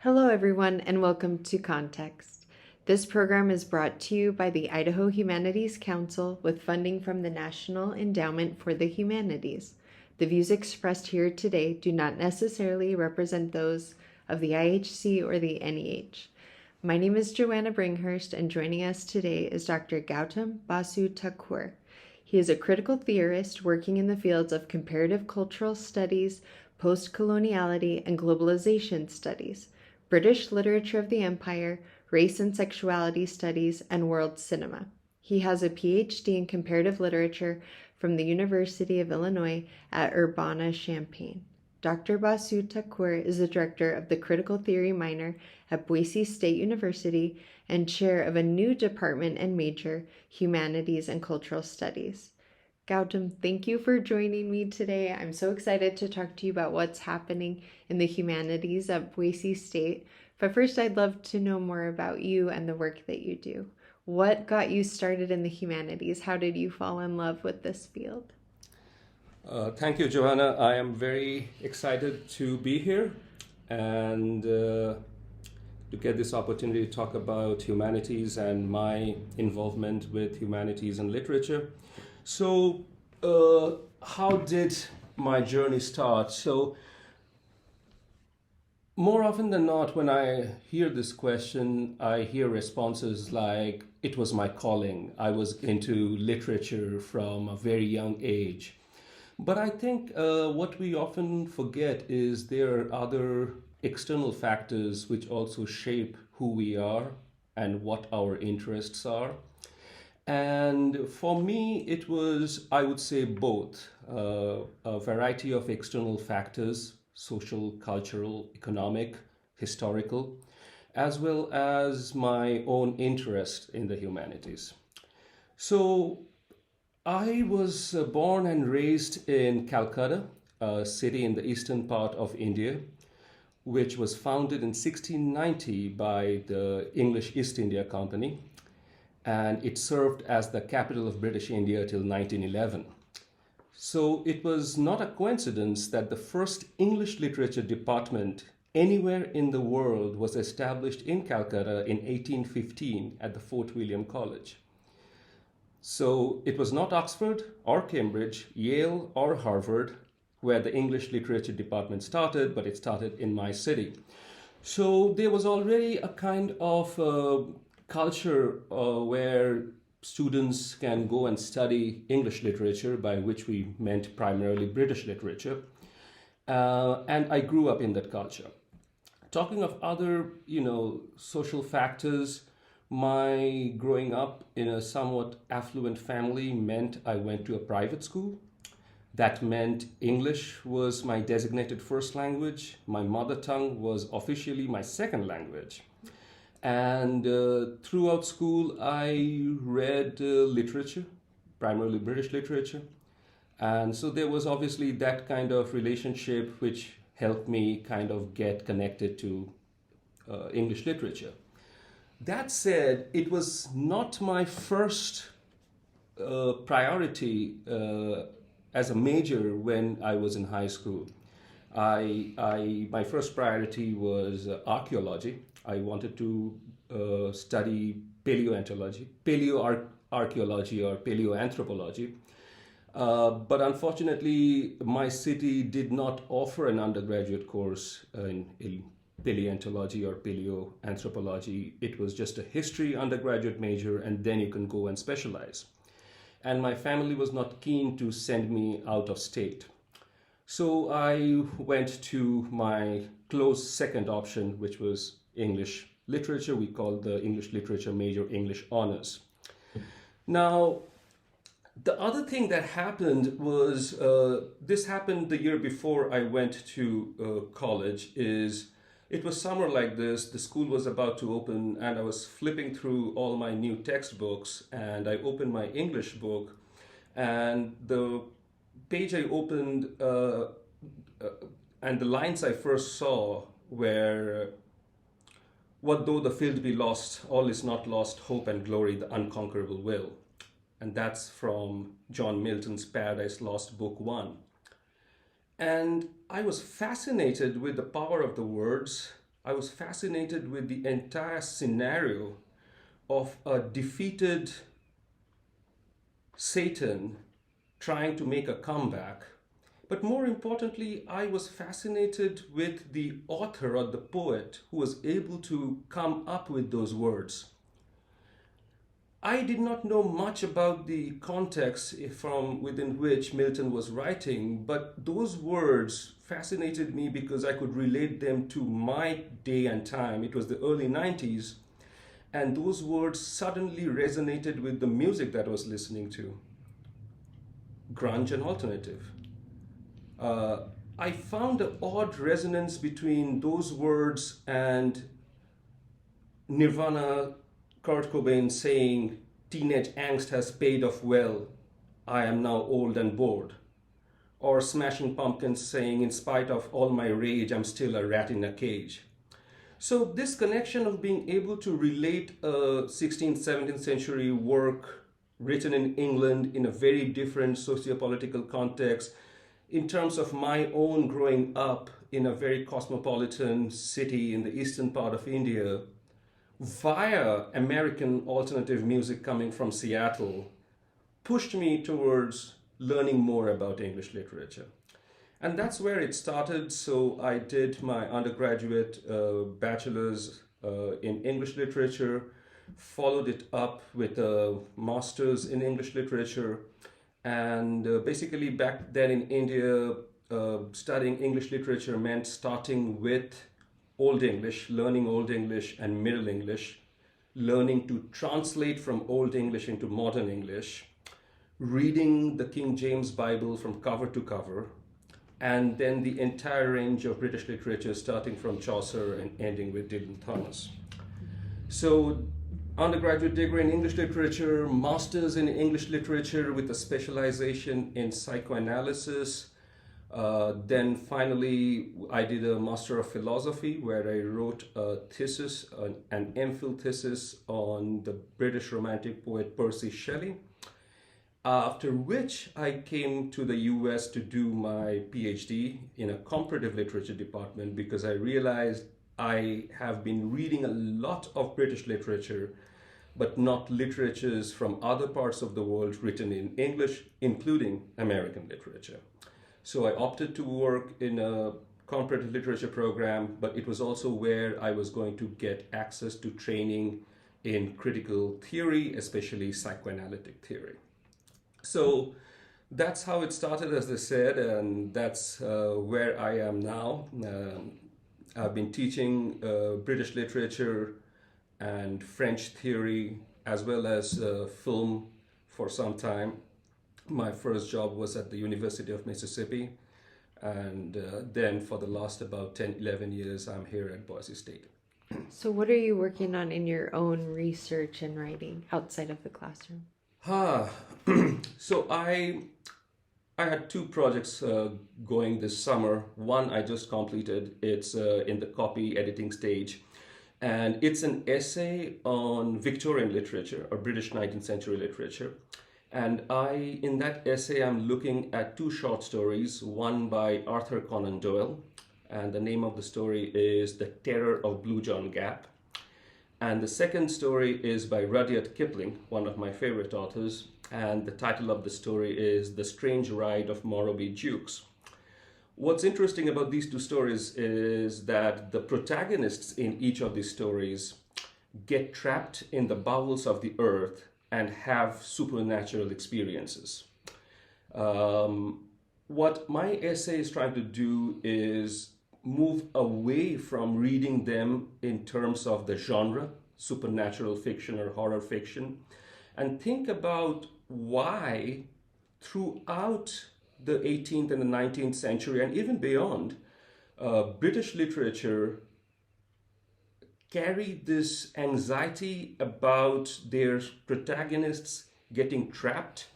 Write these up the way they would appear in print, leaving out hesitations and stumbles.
Hello, everyone, and welcome to Context. This program is brought to you by the Idaho Humanities Council with funding from the National Endowment for the Humanities. The views expressed here today do not necessarily represent those of the IHC or the NEH. My name is Joanna Bringhurst, and joining us today is Dr. Gautam Basu Thakur. He is a critical theorist working in the fields of comparative cultural studies, post-coloniality, and globalization studies, British literature of the empire, race and sexuality studies, and world cinema. He has a PhD in comparative literature from the University of Illinois at Urbana-Champaign. Dr. Basu Thakur is the director of the critical theory minor at Boise State University and chair of a new department and major, Humanities and Cultural Studies. Gautam, thank you for joining me today. I'm so excited to talk to you about what's happening in the humanities at Boise State. But first, I'd love to know more about you and the work that you do. What got you started in the humanities? How did you fall in love with this field? Thank you, Joanna. I am very excited to be here and to get this opportunity to talk about humanities and my involvement with humanities and literature. So, how did my journey start? So, more often than not, when I hear this question, I hear responses like, it was my calling. I was into literature from a very young age. But I think what we often forget is there are other external factors which also shape who we are and what our interests are. And for me, it was, I would say, both a variety of external factors, social, cultural, economic, historical, as well as my own interest in the humanities. So I was born and raised in Calcutta, a city in the eastern part of India, which was founded in 1690 by the English East India Company, and it served as the capital of British India till 1911. So it was not a coincidence that the first English literature department anywhere in the world was established in Calcutta in 1815 at the Fort William College. So it was not Oxford or Cambridge, Yale or Harvard where the English literature department started, but it started in my city. So there was already a kind of culture where students can go and study English literature, by which we meant primarily British literature. And I grew up in that culture. Talking of other, social factors, my growing up in a somewhat affluent family meant I went to a private school. That meant English was my designated first language. My mother tongue was officially my second language. And throughout school, I read literature, primarily British literature. And so there was obviously that kind of relationship which helped me kind of get connected to English literature. That said, it was not my first priority as a major when I was in high school. My first priority was archaeology. I wanted to study paleoarchaeology or paleoanthropology. But unfortunately, my city did not offer an undergraduate course in paleontology or paleoanthropology. It was just a history undergraduate major, and then you can go and specialize. And my family was not keen to send me out of state. So I went to my close second option, which was English literature. We called the English literature major English honors. Now, the other thing that happened was, this happened the year before I went to college, is it was summer like this, the school was about to open, and I was flipping through all my new textbooks, and I opened my English book, and the page I opened and the lines I first saw were, what though the field be lost, all is not lost, hope and glory, the unconquerable will. And that's from John Milton's Paradise Lost, Book 1. And I was fascinated with the power of the words I was fascinated with the entire scenario of a defeated Satan trying to make a comeback. But more importantly, I was fascinated with the author or the poet who was able to come up with those words. I did not know much about the context from within which Milton was writing, but those words fascinated me because I could relate them to my day and time. It was the early 90s, and those words suddenly resonated with the music that I was listening to, grunge and alternative. I found an odd resonance between those words and Nirvana, Kurt Cobain saying, "Teenage angst has paid off well. I am now old and bored." Or Smashing Pumpkins saying, "In spite of all my rage, I'm still a rat in a cage." So this connection of being able to relate a 16th, 17th century work written in England in a very different socio-political context, in terms of my own growing up in a very cosmopolitan city in the eastern part of India, via American alternative music coming from Seattle, pushed me towards learning more about English literature. And that's where it started. So I did my undergraduate bachelor's in English literature, followed it up with a master's in English literature. And basically, back then in India, studying English literature meant starting with Old English, learning Old English and Middle English, learning to translate from Old English into Modern English, reading the King James Bible from cover to cover, and then the entire range of British literature, starting from Chaucer and ending with Dylan Thomas. So undergraduate degree in English literature, master's in English literature with a specialization in psychoanalysis. Then finally, I did a Master of Philosophy where I wrote a thesis, an MPhil thesis on the British Romantic poet Percy Shelley. After which I came to the US to do my PhD in a comparative literature department because I realized I have been reading a lot of British literature, but not literatures from other parts of the world written in English, including American literature. So I opted to work in a comparative literature program, but it was also where I was going to get access to training in critical theory, especially psychoanalytic theory. So that's how it started, as I said, and that's where I am now. I've been teaching British literature and French theory as well as film for some time. My first job was at the University of Mississippi, and then for the last about 10, 11 years, I'm here at Boise State. So, what are you working on in your own research and writing outside of the classroom? So I had two projects going this summer. One I just completed. It's in the copy editing stage. And it's an essay on Victorian literature or British 19th century literature. And in that essay, I'm looking at two short stories, one by Arthur Conan Doyle, and the name of the story is The Terror of Blue John Gap. And the second story is by Rudyard Kipling, one of my favorite authors, and the title of the story is The Strange Ride of Morrowbie Jukes. What's interesting about these two stories is that the protagonists in each of these stories get trapped in the bowels of the earth and have supernatural experiences. What my essay is trying to do is move away from reading them in terms of the genre, supernatural fiction or horror fiction, and think about why throughout the 18th and the 19th century and even beyond, British literature carried this anxiety about their protagonists getting trapped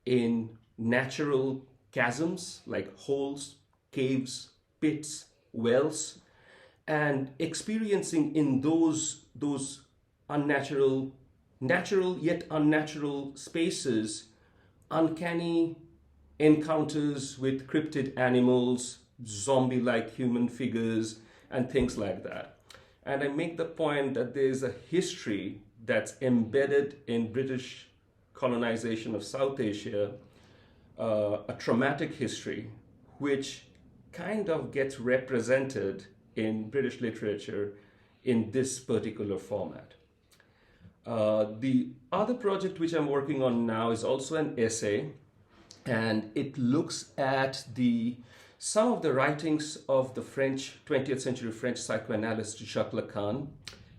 in natural chasms like holes, caves, pits, wells, and experiencing in those natural yet unnatural spaces uncanny encounters with cryptid animals, zombie-like human figures, and things like that. And I make the point that there is a history that's embedded in British colonization of South Asia, a traumatic history, which kind of gets represented in British literature in this particular format. The other project which I'm working on now is also an essay, and it looks at some of the writings of the 20th century French psychoanalyst Jacques Lacan,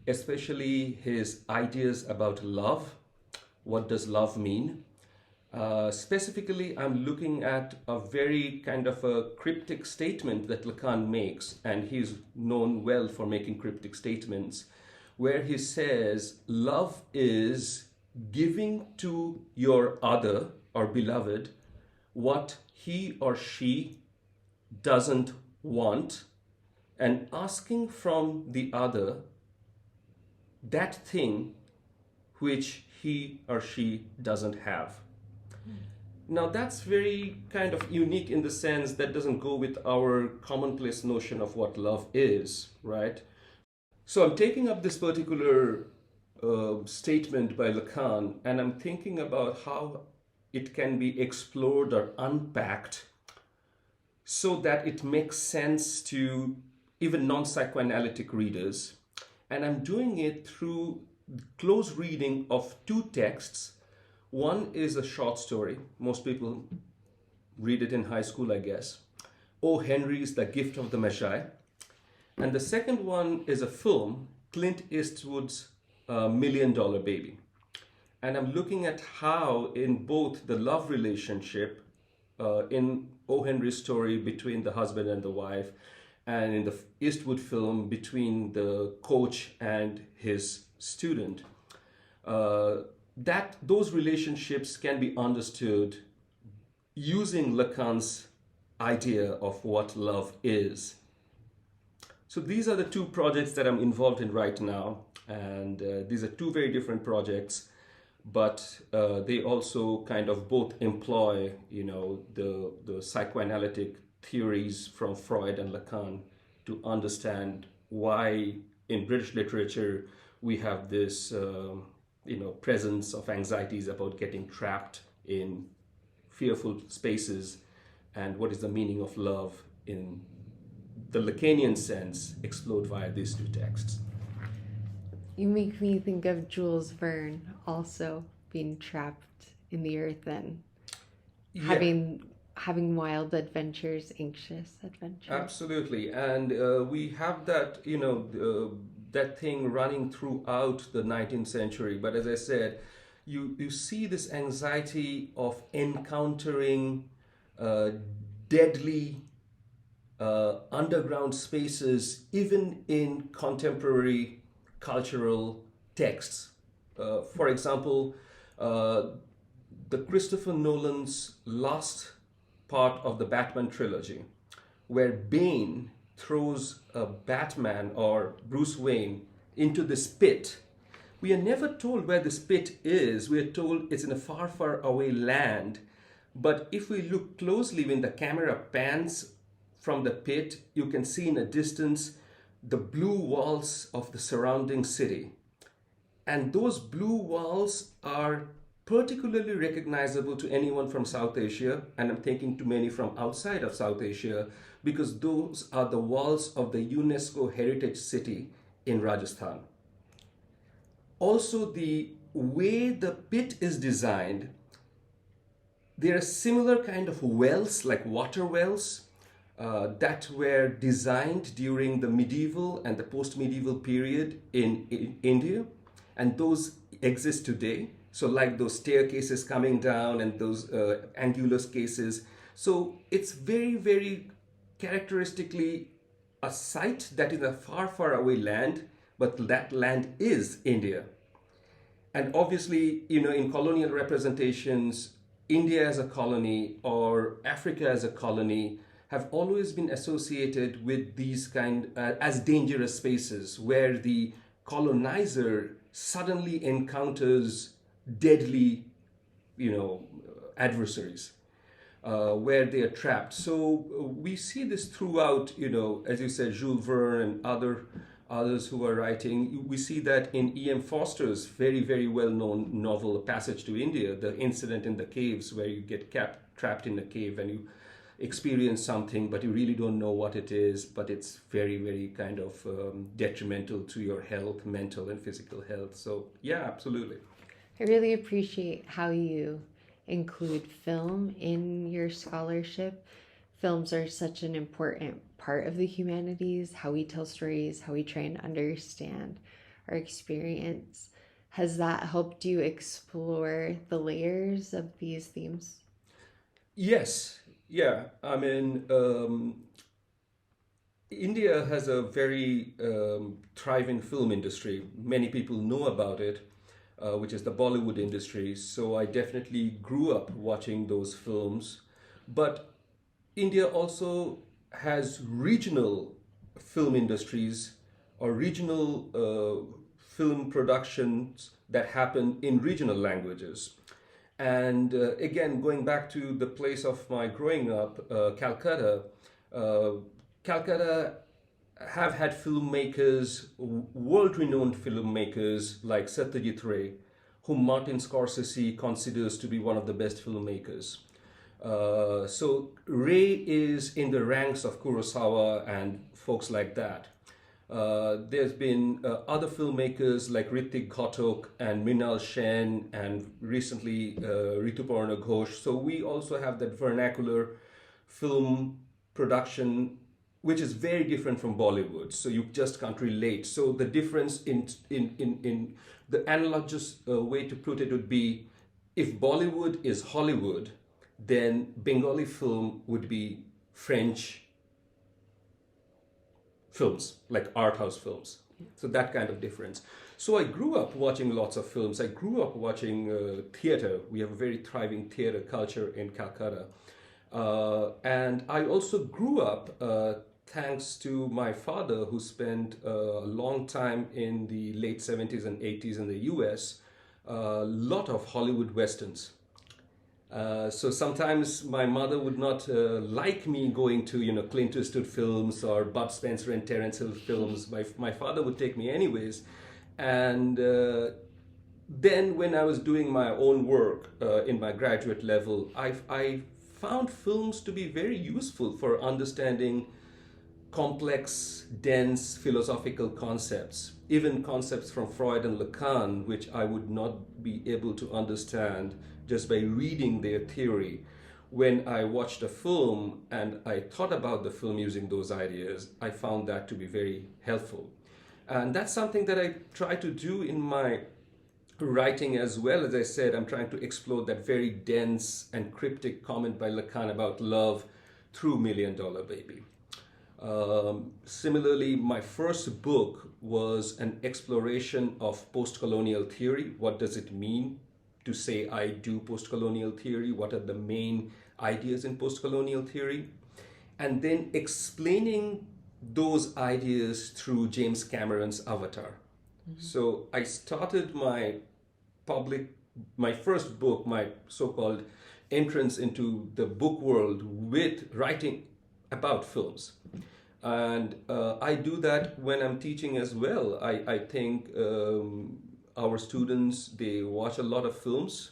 especially his ideas about love. What does love mean? Specifically, I'm looking at a very kind of a cryptic statement that Lacan makes, and he's known well for making cryptic statements, where he says, love is giving to your other or beloved what he or she doesn't want, and asking from the other that thing which he or she doesn't have. Now that's very kind of unique in the sense that doesn't go with our commonplace notion of what love is, right? So I'm taking up this particular statement by Lacan, and I'm thinking about how it can be explored or unpacked so that it makes sense to even non-psychoanalytic readers. And I'm doing it through close reading of two texts. One is a short story. Most people read it in high school, I guess. O. Henry's The Gift of the Magi. And the second one is a film, Clint Eastwood's $1 Million Baby. And I'm looking at how in both the love relationship, in O. Henry's story between the husband and the wife, and in the Eastwood film between the coach and his student, that those relationships can be understood using Lacan's idea of what love is. So these are the two projects that I'm involved in right now, and these are two very different projects, but they also kind of both employ, the psychoanalytic theories from Freud and Lacan to understand why in British literature we have this presence of anxieties about getting trapped in fearful spaces, and what is the meaning of love in the Lacanian sense explored via these two texts. You make me think of Jules Verne also being trapped in the earth and having wild adventures, anxious adventures. Absolutely, and we have that, that thing running throughout the 19th century. But as I said, you see this anxiety of encountering deadly underground spaces, even in contemporary cultural texts. For example, the Christopher Nolan's last part of the Batman trilogy, where Bane throws a Batman or Bruce Wayne into this pit. We are never told where this pit is. We are told it's in a far, far away land. But if we look closely, when the camera pans from the pit, you can see in a distance the blue walls of the surrounding city. And those blue walls are particularly recognizable to anyone from South Asia, and I'm thinking to many from outside of South Asia, because those are the walls of the UNESCO Heritage City in Rajasthan. Also, the way the pit is designed, there are similar kind of wells, like water wells, that were designed during the medieval and the post-medieval period in India, and those exist today. So like those staircases coming down and those angular cases. So it's very, very characteristically a site that is a far, far away land, but that land is India. And obviously, in colonial representations, India as a colony or Africa as a colony have always been associated with these as dangerous spaces where the colonizer suddenly encounters deadly, adversaries, where they are trapped. So we see this throughout, as you said, Jules Verne and others who are writing. We see that in E.M. Foster's very, very well-known novel, A Passage to India, the incident in the caves where you get trapped in a cave and you experience something, but you really don't know what it is, but it's very, very kind of detrimental to your health, mental and physical health. So yeah, absolutely. I really appreciate how you include film in your scholarship. Films are such an important part of the humanities, how we tell stories, how we try and understand our experience. Has that helped you explore the layers of these themes? Yes, yeah. I mean, India has a very thriving film industry. Many people know about it, which is the Bollywood industry. So I definitely grew up watching those films. But India also has regional film industries or regional film productions that happen in regional languages. And again, going back to the place of my growing up, Calcutta, uh, Calcutta have had filmmakers, world-renowned filmmakers like Satyajit Ray, whom Martin Scorsese considers to be one of the best filmmakers. So Ray is in the ranks of Kurosawa and folks like that. There's been other filmmakers like Ritik Ghatak and Mrinal Sen and recently Rituparna Ghosh. So we also have that vernacular film production, which is very different from Bollywood. So you just can't relate. So the difference in the analogous way to put it would be, if Bollywood is Hollywood, then Bengali film would be French films, like art house films. So that kind of difference. So I grew up watching lots of films. I grew up watching theater. We have a very thriving theater culture in Calcutta. And I also grew up thanks to my father, who spent a long time in the late 70s and 80s in the US, a lot of Hollywood Westerns. So sometimes my mother would not like me going to, Clint Eastwood films or Bud Spencer and Terence Hill films. My father would take me anyways. And then when I was doing my own work in my graduate level, I found films to be very useful for understanding complex, dense philosophical concepts, even concepts from Freud and Lacan, which I would not be able to understand just by reading their theory. When I watched a film and I thought about the film using those ideas, I found that to be very helpful. And that's something that I try to do in my writing as well. As I said, I'm trying to explore that very dense and cryptic comment by Lacan about love through Million Dollar Baby. Similarly, my first book was an exploration of post-colonial theory. What does it mean to say I do post-colonial theory? What are the main ideas in post-colonial theory? And then explaining those ideas through James Cameron's Avatar. Mm-hmm. So I started my first book, my so-called entrance into the book world, with writing about films. And I do that when I'm teaching as well. I think our students, they watch a lot of films,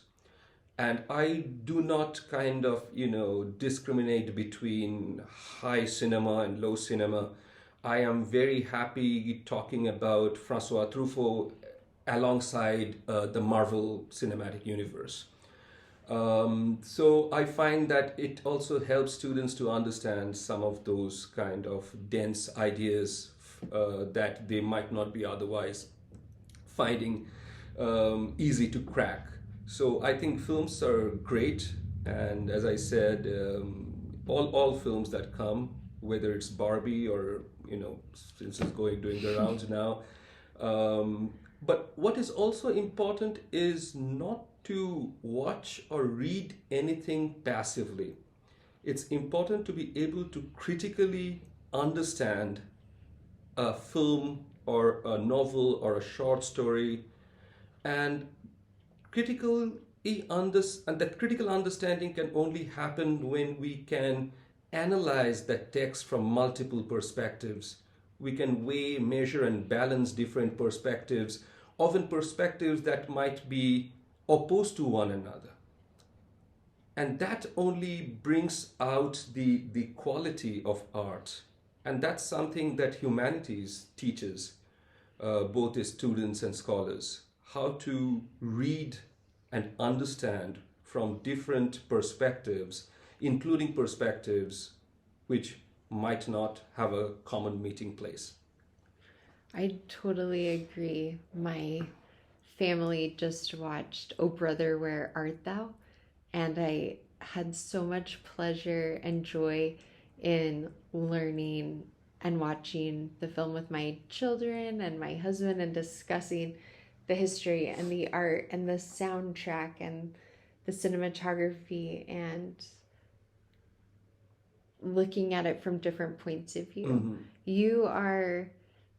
and I do not kind of, discriminate between high cinema and low cinema. I am very happy talking about Francois Truffaut alongside the Marvel Cinematic Universe. So I find that it also helps students to understand some of those kind of dense ideas that they might not be otherwise finding easy to crack. So I think films are great, and as I said, all films that come, whether it's Barbie or since it's doing the rounds now. But what is also important is not to watch or read anything passively. It's important to be able to critically understand a film or a novel or a short story, and that critical understanding can only happen when we can analyze that text from multiple perspectives, we can weigh, measure, and balance different perspectives, often perspectives that might be opposed to one another. And that only brings out the quality of art. And that's something that humanities teaches both its students and scholars, how to read and understand from different perspectives, including perspectives which might not have a common meeting place. I totally agree. My family just watched Oh Brother, Where Art Thou? And I had so much pleasure and joy in learning and watching the film with my children and my husband and discussing the history and the art and the soundtrack and the cinematography and looking at it from different points of view. Mm-hmm. You are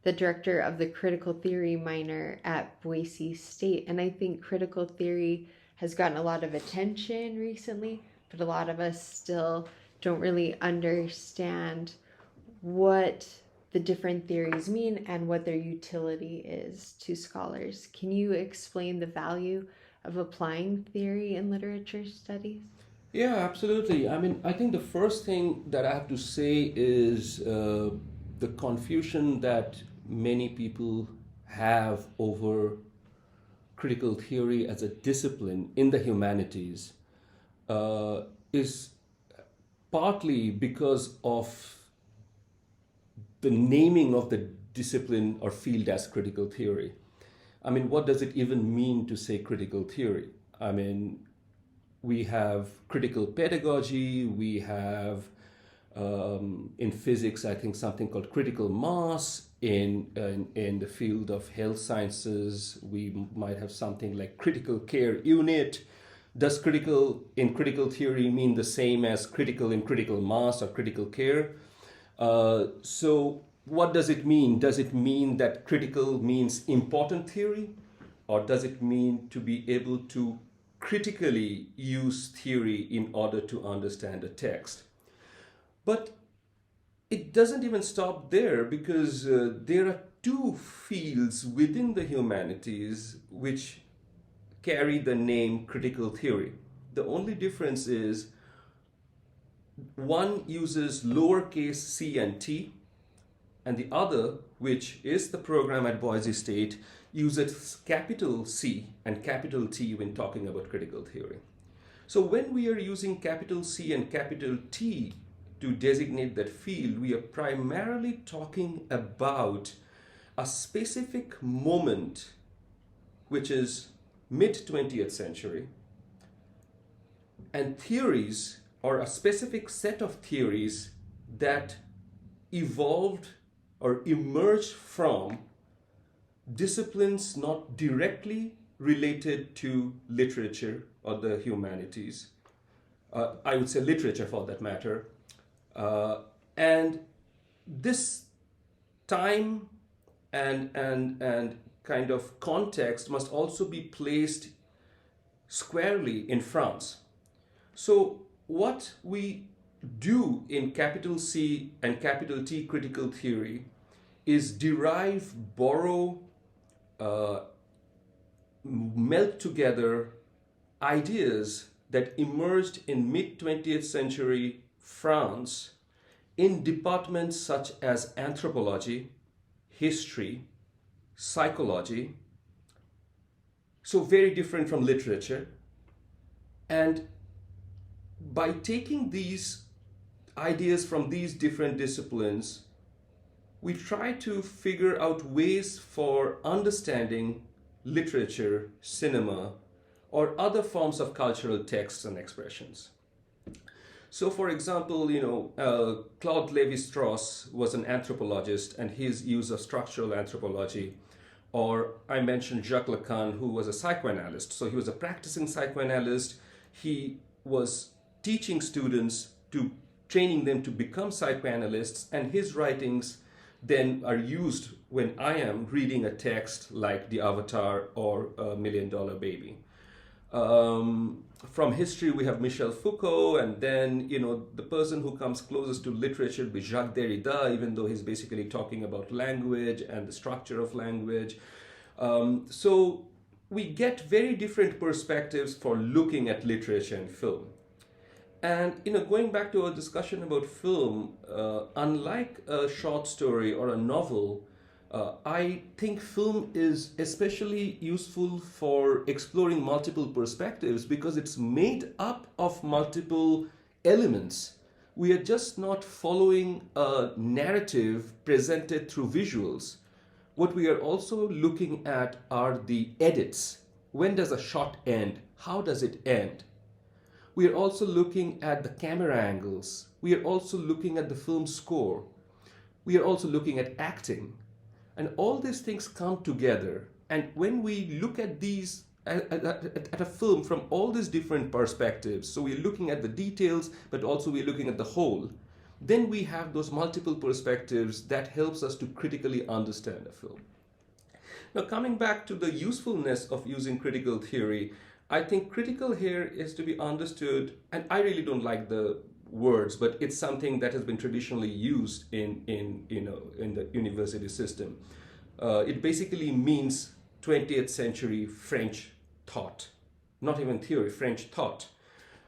the director of the critical theory minor at Boise State, and I think critical theory has gotten a lot of attention recently, but a lot of us still don't really understand what the different theories mean and what their utility is to scholars. Can you explain the value of applying theory in literature studies? Yeah, absolutely. I mean, I think the first thing that I have to say is the confusion that many people have over critical theory as a discipline in the humanities is partly because of the naming of the discipline or field as critical theory. I mean, what does it even mean to say critical theory? I mean, we have critical pedagogy, we have in physics, I think something called critical mass. In the field of health sciences, we might have something like critical care unit. Does critical in critical theory mean the same as critical in critical mass or critical care? So what does it mean? Does it mean that critical means important theory? Or does it mean to be able to critically use theory in order to understand a text? But it doesn't even stop there, because there are two fields within the humanities which carry the name critical theory. The only difference is one uses lowercase c and t, and the other, which is the program at Boise State, uses capital C and capital T when talking about critical theory. So when we are using capital C and capital T to designate that field, we are primarily talking about a specific moment, which is mid-20th century, and theories, or a specific set of theories that evolved or emerged from disciplines not directly related to literature or the humanities. I would say literature for that matter. And this time and kind of context must also be placed squarely in France. So what we do in capital C and capital T critical theory is derive, borrow, melt together ideas that emerged in mid-20th century France in departments such as anthropology, history, psychology, so very different from literature. And by taking these ideas from these different disciplines, we try to figure out ways for understanding literature, cinema, or other forms of cultural texts and expressions. So, for example, Claude Lévi-Strauss was an anthropologist, and his use of structural anthropology. Or I mentioned Jacques Lacan, who was a psychoanalyst. So he was a practicing psychoanalyst. He was teaching students, training them to become psychoanalysts, and his writings then are used when I am reading a text like The Avatar or $1 Million Baby. From history, we have Michel Foucault, and then, the person who comes closest to literature would be Jacques Derrida, even though he's basically talking about language and the structure of language. So we get very different perspectives for looking at literature and film. And going back to our discussion about film, unlike a short story or a novel, I think film is especially useful for exploring multiple perspectives because it's made up of multiple elements. We are just not following a narrative presented through visuals. What we are also looking at are the edits. When does a shot end? How does it end? We are also looking at the camera angles. We are also looking at the film score. We are also looking at acting. And all these things come together. And when we look at these, at a film from all these different perspectives, so we're looking at the details, but also we're looking at the whole, then we have those multiple perspectives that helps us to critically understand a film. Now, coming back to the usefulness of using critical theory, I think critical here is to be understood, and I really don't like the words, but it's something that has been traditionally used in the university system. It basically means 20th century French thought, not even theory, French thought.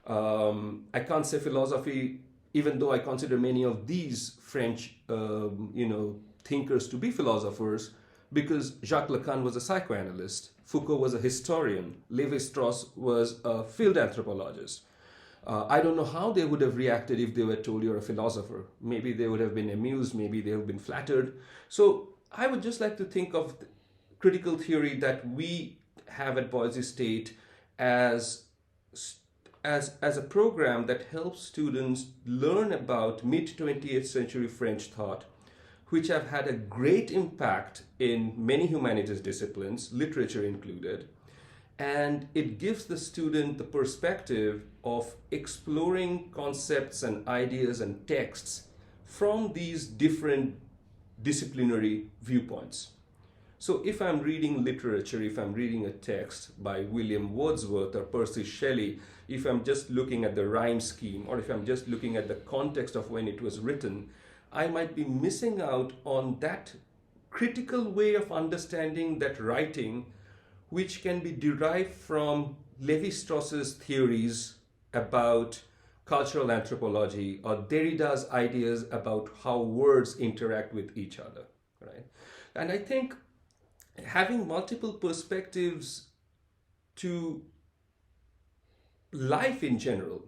I can't say philosophy, even though I consider many of these French, thinkers to be philosophers, because Jacques Lacan was a psychoanalyst, Foucault was a historian, Lévi-Strauss was a field anthropologist. I don't know how they would have reacted if they were told you're a philosopher. Maybe they would have been amused, maybe they would have been flattered. So I would just like to think of critical theory that we have at Boise State as a program that helps students learn about mid-20th century French thought, which have had a great impact in many humanities disciplines, literature included. And it gives the student the perspective of exploring concepts and ideas and texts from these different disciplinary viewpoints. So if I'm reading literature, if I'm reading a text by William Wordsworth or Percy Shelley, if I'm just looking at the rhyme scheme, or if I'm just looking at the context of when it was written, I might be missing out on that critical way of understanding that writing, which can be derived from Lévi-Strauss's theories about cultural anthropology or Derrida's ideas about how words interact with each other, right? And I think having multiple perspectives to life in general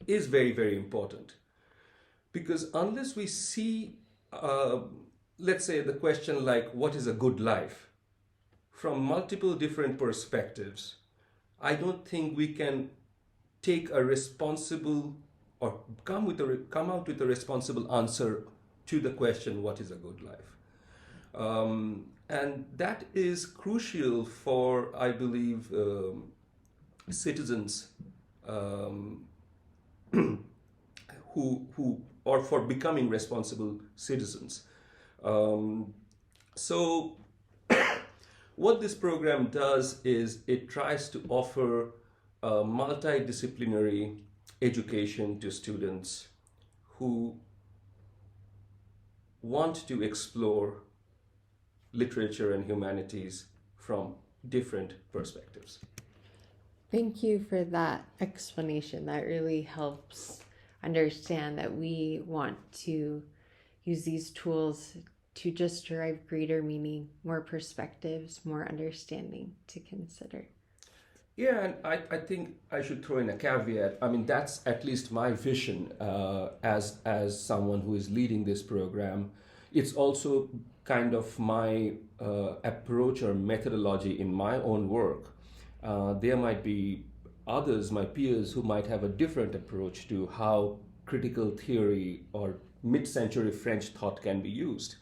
is very, very important. Because unless we see, let's say, the question like, what is a good life? From multiple different perspectives, I don't think we can take a responsible or come out with a responsible answer to the question, what is a good life? And that is crucial for, I believe, citizens who or for becoming responsible citizens. So what this program does is it tries to offer a multidisciplinary education to students who want to explore literature and humanities from different perspectives. Thank you for that explanation. That really helps understand that we want to use these tools to just derive greater meaning, more perspectives, more understanding to consider. Yeah, and I think I should throw in a caveat. I mean, that's at least my vision as someone who is leading this program. It's also kind of my approach or methodology in my own work. There might be others, my peers, who might have a different approach to how critical theory or mid-century French thought can be used.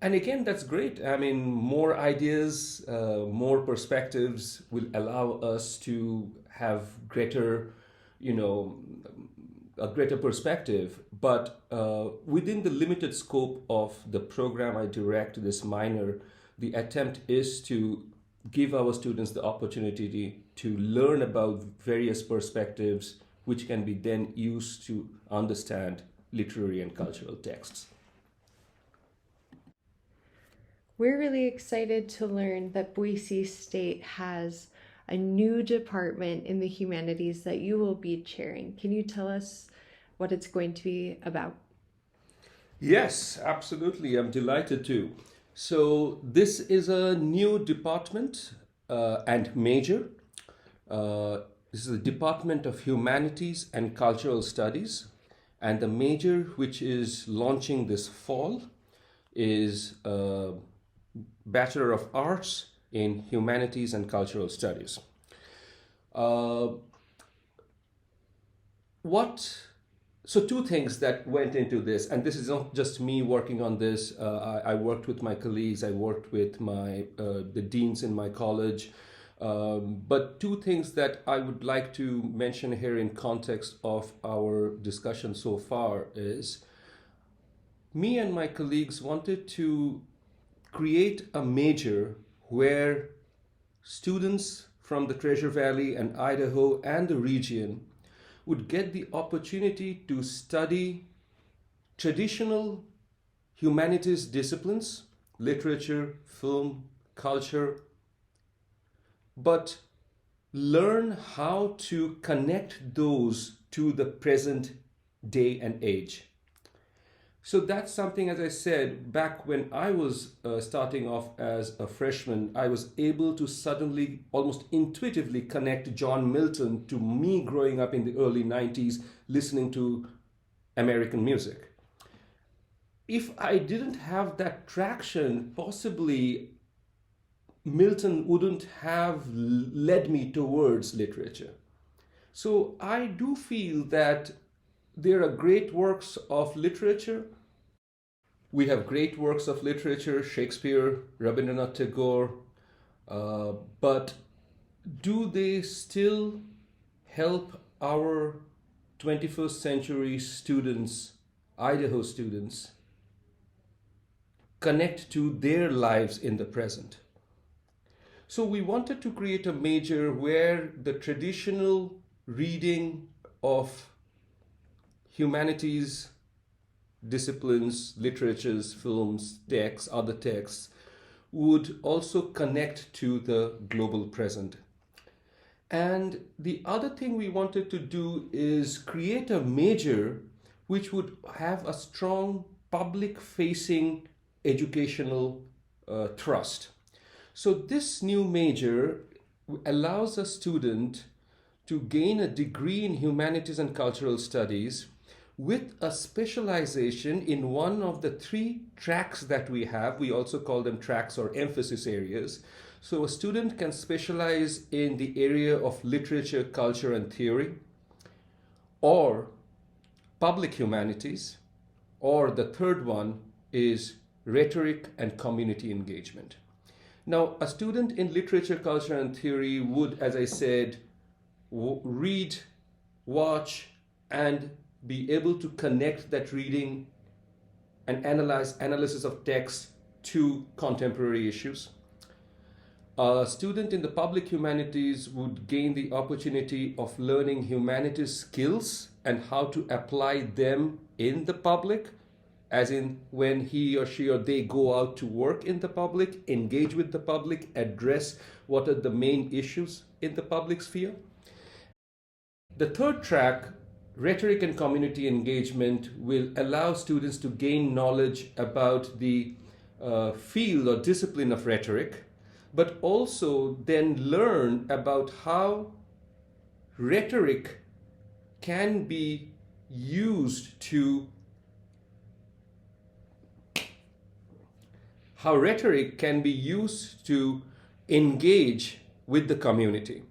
And again, that's great. I mean, more ideas, more perspectives will allow us to have greater, a greater perspective. But within the limited scope of the program I direct, this minor, the attempt is to give our students the opportunity to learn about various perspectives, which can be then used to understand literary and cultural texts. We're really excited to learn that Boise State has a new department in the humanities that you will be chairing. Can you tell us what it's going to be about? Yes, absolutely. I'm delighted to. So, this is a new department and major. This is the Department of Humanities and Cultural Studies. And the major, which is launching this fall, is Bachelor of Arts in Humanities and Cultural Studies. So two things that went into this, and this is not just me working on this. I worked with my colleagues. I worked with the deans in my college. But two things that I would like to mention here in context of our discussion so far is me and my colleagues wanted to create a major where students from the Treasure Valley and Idaho and the region would get the opportunity to study traditional humanities disciplines, literature, film, culture, but learn how to connect those to the present day and age. So that's something, as I said, back when I was starting off as a freshman, I was able to suddenly, almost intuitively connect John Milton to me growing up in the early 90s, listening to American music. If I didn't have that traction, possibly Milton wouldn't have led me towards literature. So I do feel that there are great works of literature. We have great works of literature, Shakespeare, Rabindranath Tagore, but do they still help our 21st century students, Idaho students, connect to their lives in the present? So we wanted to create a major where the traditional reading of humanities disciplines, literatures, films, texts, other texts would also connect to the global present. And the other thing we wanted to do is create a major which would have a strong public facing educational thrust. So this new major allows a student to gain a degree in humanities and cultural studies with a specialization in one of the three tracks that we have. We also call them tracks or emphasis areas. So a student can specialize in the area of literature, culture, and theory, or public humanities, or the third one is rhetoric and community engagement. Now, a student in literature, culture, and theory would, as I said, read, watch, and be able to connect that reading and analysis of text to contemporary issues. A student in the public humanities would gain the opportunity of learning humanities skills and how to apply them in the public, as in when he or she or they go out to work in the public, engage with the public, address what are the main issues in the public sphere. The third track, rhetoric and community engagement, will allow students to gain knowledge about the field or discipline of rhetoric, but also then learn about how rhetoric can be used to engage with the community,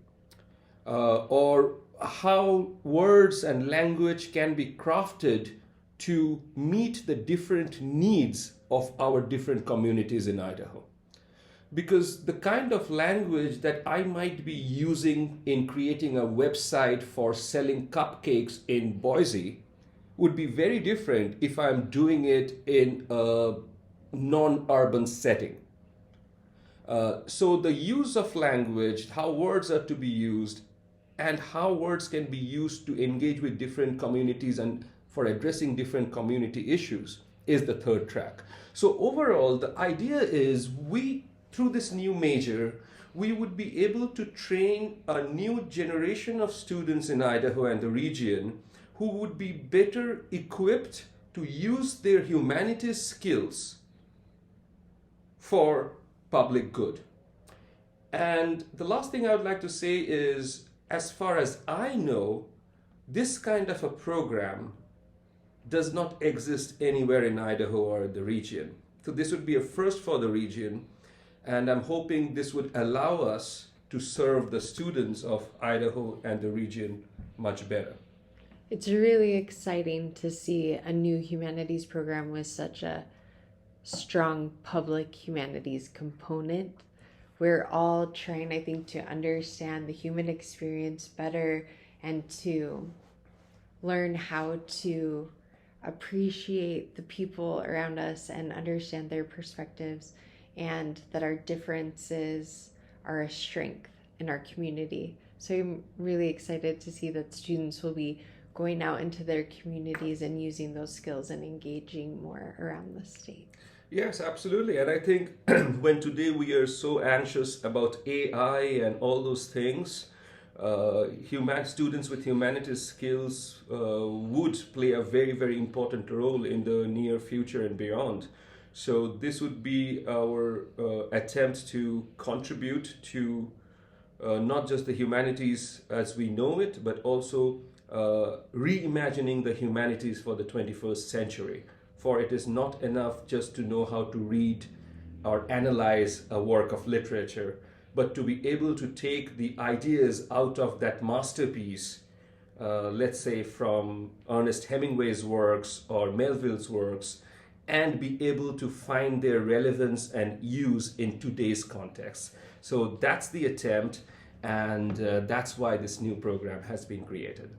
or how words and language can be crafted to meet the different needs of our different communities in Idaho. Because the kind of language that I might be using in creating a website for selling cupcakes in Boise would be very different if I'm doing it in a non-urban setting. So the use of language, how words are to be used, and how words can be used to engage with different communities and for addressing different community issues is the third track. So overall, the idea is through this new major, we would be able to train a new generation of students in Idaho and the region who would be better equipped to use their humanities skills for public good. And the last thing I would like to say is, as far as I know, this kind of a program does not exist anywhere in Idaho or the region. So this would be a first for the region, and I'm hoping this would allow us to serve the students of Idaho and the region much better. It's really exciting to see a new humanities program with such a strong public humanities component. We're all trying, I think, to understand the human experience better and to learn how to appreciate the people around us and understand their perspectives, and that our differences are a strength in our community. So I'm really excited to see that students will be going out into their communities and using those skills and engaging more around the state. Yes, absolutely. And I think when today we are so anxious about AI and all those things, students with humanities skills would play a very, very important role in the near future and beyond. So this would be our attempt to contribute to not just the humanities as we know it, but also reimagining the humanities for the 21st century. For it is not enough just to know how to read or analyze a work of literature, but to be able to take the ideas out of that masterpiece, let's say from Ernest Hemingway's works or Melville's works, and be able to find their relevance and use in today's context. So that's the attempt, and that's why this new program has been created.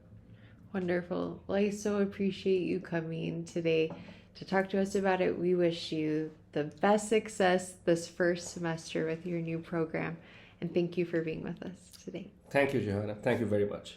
Wonderful. Well, I so appreciate you coming today to talk to us about it. We wish you the best success this first semester with your new program, and thank you for being with us today. Thank you, Johanna. Thank you very much.